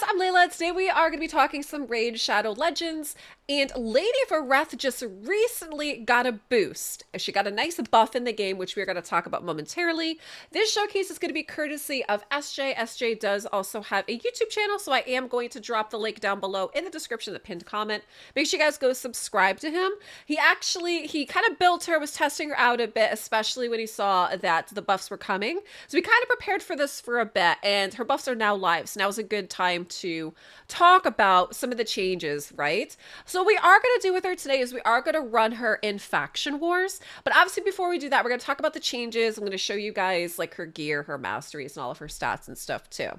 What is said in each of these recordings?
I'm Leila. Today we are going to be talking some Raid Shadow Legends, and Lady of Ireth just recently got a boost. She got a nice buff in the game, which we're going to talk about momentarily. This showcase is going to be courtesy of SJ. SJ does also have a YouTube channel, so I am going to drop the link down below in the description of the pinned comment. Make sure you guys go subscribe to him. He kind of built her, was testing her out a bit, especially when he saw that the buffs were coming. So we kind of prepared for this for a bit, and her buffs are now live, so now is a good time to talk about some of the changes, right? So what we are going to do with her today is we are going to run her in Faction Wars, but obviously before we do that, we're going to talk about the changes. I'm going to show you guys like her gear, her masteries, and all of her stats and stuff too.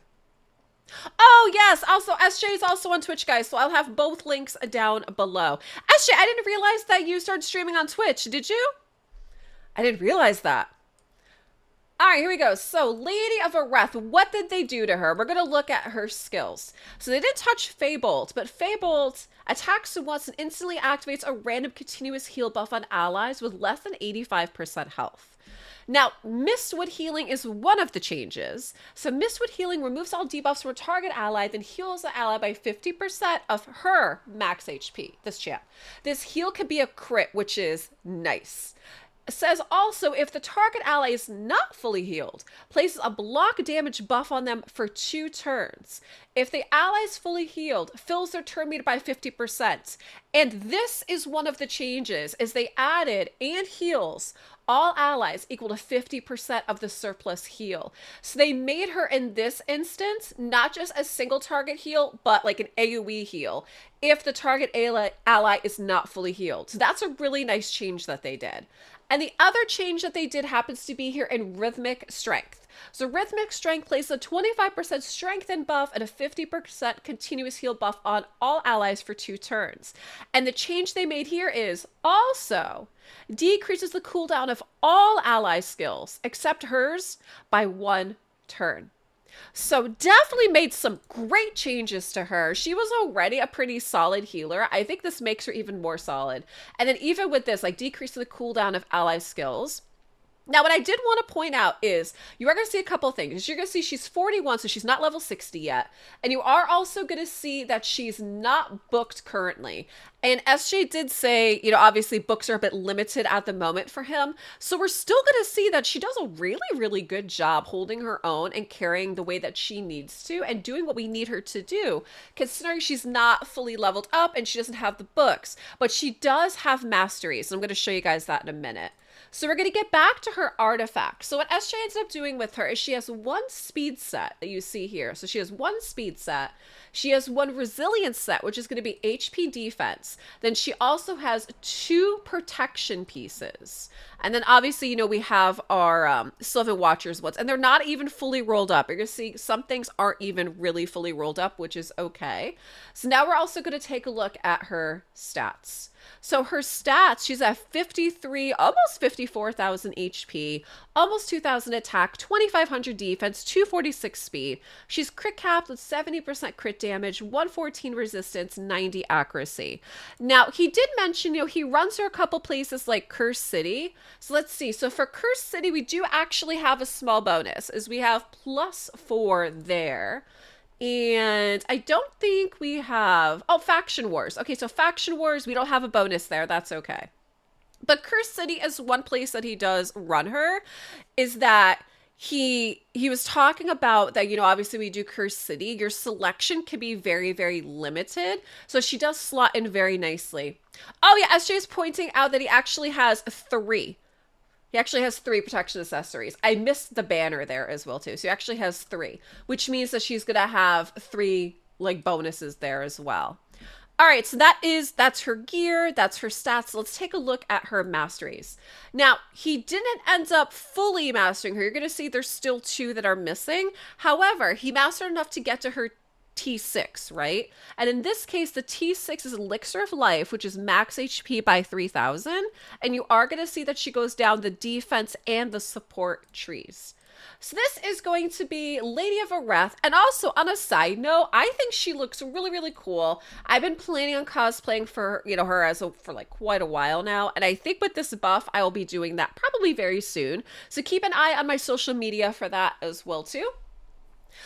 Oh, yes. Also, SJ is also on Twitch, guys, so I'll have both links down below. SJ, I didn't realize that you started streaming on Twitch. Did you? I didn't realize that. All right, here we go. So, Lady of Ireth, what did they do to her? We're going to look at her skills. So, they didn't touch Feybolt, but Feybolt attacks once and instantly activates a random continuous heal buff on allies with less than 85% health. Now, Mistwood Healing is one of the changes. So, Mistwood Healing removes all debuffs from a target ally, then heals the ally by 50% of her max HP, this champ. This heal can be a crit, which is nice. Says also, if the target ally is not fully healed, places a block damage buff on them for 2 turns. If the ally is fully healed, fills their turn meter by 50%. And this is one of the changes, is they added and heals all allies equal to 50% of the surplus heal. So they made her in this instance, not just a single target heal, but like an AoE heal if the target ally is not fully healed. So that's a really nice change that they did. And the other change that they did happens to be here in Rhythmic Strength. So Rhythmic Strength places a 25% strengthen buff and a 50% continuous heal buff on all allies for 2 turns. And the change they made here is also decreases the cooldown of all ally skills, except hers, by 1 turn. So definitely made some great changes to her. She was already a pretty solid healer. I think this makes her even more solid. And then even with this, like decreasing the cooldown of ally skills. Now, what I did want to point out is you are going to see a couple things. You're going to see she's 41, so she's not level 60 yet. And you are also going to see that she's not booked currently. And SJ did say, you know, obviously books are a bit limited at the moment for him. So we're still going to see that she does a really, really good job holding her own and carrying the way that she needs to and doing what we need her to do, considering she's not fully leveled up and she doesn't have the books. But she does have masteries. And I'm going to show you guys that in a minute. So we're going to get back to her artifact. So what SJ ends up doing with her is she has 1 speed set that you see here. So she has 1 speed set. She has 1 resilience set, which is going to be HP defense. Then she also has 2 protection pieces. And then obviously, you know, we have our Sylvan Watchers ones, and they're not even fully rolled up. You're going to see some things aren't even really fully rolled up, which is okay. So now we're also going to take a look at her stats. So her stats, she's at 53, almost 54,000 HP, almost 2,000 attack, 2,500 defense, 246 speed. She's crit capped with 70% crit damage, 114 resistance, 90 accuracy. Now, he did mention, you know, he runs her a couple places like Curse City. So let's see. So for Curse City, we do actually have a small bonus, as we have +4 there. And I don't think we have... Oh, Faction Wars. Okay, so Faction Wars, we don't have a bonus there. That's okay. But Curse City is one place that he does run her, is that he was talking about that, you know, obviously we do Curse City. Your selection can be very, very limited. So she does slot in very nicely. Oh, yeah, SJ is pointing out that he actually has 3. He actually has 3 protection accessories. I missed the banner there as well, too. So he actually has 3, which means that she's going to have 3, like, bonuses there as well. All right, so that's her gear, that's her stats. So let's take a look at her masteries. Now, he didn't end up fully mastering her. You're going to see there's still 2 that are missing. However, he mastered enough to get to her T6, right? And in this case, the T6 is Elixir of Life, which is max HP by 3,000. And you are going to see that she goes down the defense and the support trees. So this is going to be Lady of Ireth. And also, on a side note, I think she looks really, really cool. I've been planning on cosplaying for, you know, her for like quite a while now. And I think with this buff, I will be doing that probably very soon. So keep an eye on my social media for that as well, too.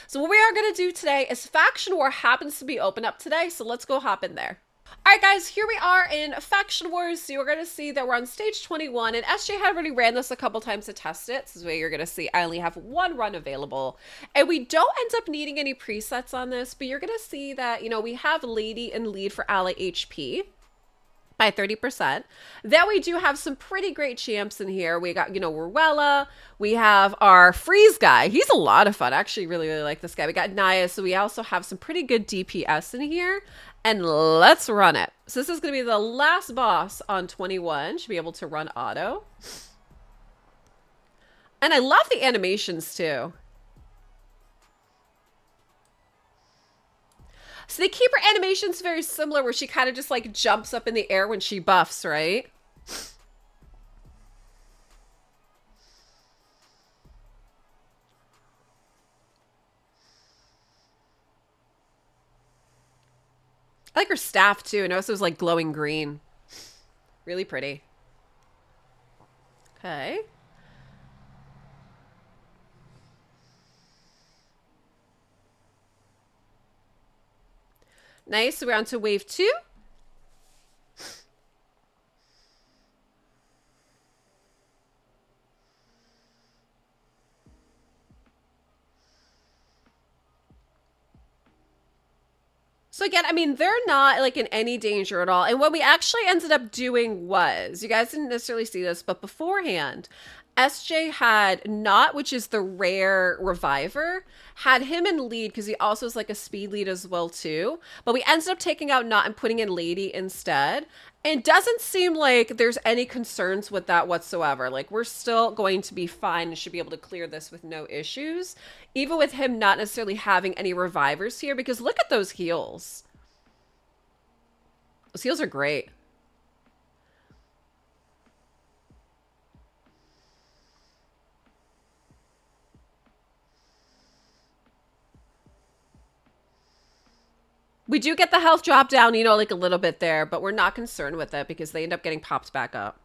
So what we are going to do today is Faction War happens to be open up today, so let's go hop in there. All right, guys, here we are in Faction Wars. So you're going to see that we're on stage 21, and SJ had already ran this a couple times to test it. So this is where you're going to see I only have one run available, and we don't end up needing any presets on this, but you're going to see that, you know, we have Lady and Lead for ally HP by 30%. Then we do have some pretty great champs in here. We got, you know, Ruella. We have our Freeze guy. He's a lot of fun. I actually really like this guy. We got Naya. So we also have some pretty good DPS in here. And let's run it. So this is going to be the last boss on 21. Should be able to run auto. And I love the animations too. So they keep her animations very similar, where she kind of just like jumps up in the air when she buffs, right? I like her staff too. Notice it was like glowing green. Really pretty. Okay. Nice. So we're on to wave 2. So again, I mean, they're not like in any danger at all. And what we actually ended up doing was, you guys didn't necessarily see this, but beforehand, SJ had Not, which is the rare reviver, had him in lead because he also is like a speed lead as well too. But we ended up taking out Not and putting in Lady instead. And doesn't seem like there's any concerns with that whatsoever. Like, we're still going to be fine and should be able to clear this with no issues. Even with him not necessarily having any revivers here, because look at those heals. Those heals are great. We do get the health drop down, you know, like a little bit there, but we're not concerned with it because they end up getting popped back up.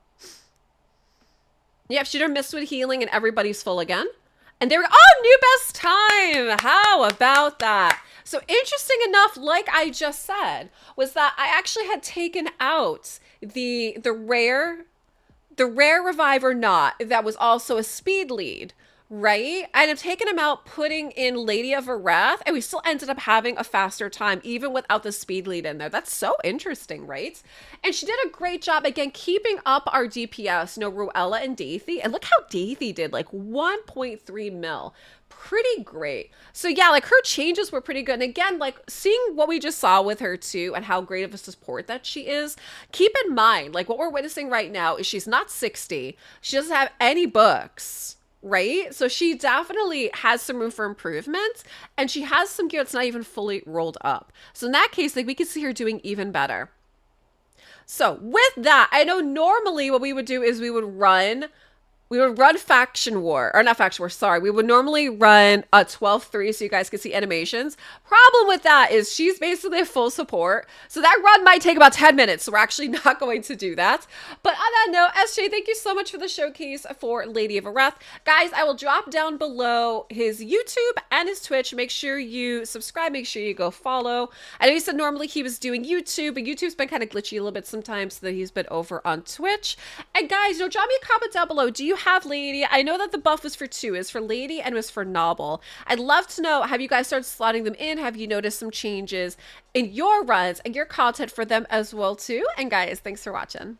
Yep, shooter missed with healing and everybody's full again. And there we go. Oh, new best time. How about that? So interesting enough, like I just said, was that I actually had taken out the rare reviver Not that was also a speed lead. Right? And I've taken him out, putting in Lady of Ireth, and we still ended up having a faster time, even without the speed lead in there. That's so interesting, right? And she did a great job, again, keeping up our DPS, you know, Ruella and Daisy. And look how Daisy did, like 1.3 mil. Pretty great. So yeah, like her changes were pretty good. And again, like seeing what we just saw with her too and how great of a support that she is, keep in mind, like what we're witnessing right now is she's not 60. She doesn't have any books. Right? So she definitely has some room for improvement, and she has some gear that's not even fully rolled up. So in that case, like we could see her doing even better. So with that, I know normally what we would do is we would run Faction War, or not Faction War, sorry. We would normally run a 12-3 so you guys can see animations. Problem with that is she's basically a full support. So that run might take about 10 minutes. So we're actually not going to do that. But on that note, SJ, thank you so much for the showcase for Lady of Ireth. Guys, I will drop down below his YouTube and his Twitch. Make sure you subscribe. Make sure you go follow. I know he said normally he was doing YouTube, but YouTube's been kind of glitchy a little bit sometimes, so that he's been over on Twitch. And guys, drop me a comment down below. Do you have Lady? I know that the buff was for 2. Is for Lady and was for Novel. I'd love to know, have you guys started slotting them in? Have you noticed some changes in your runs and your content for them as well too? And guys, thanks for watching.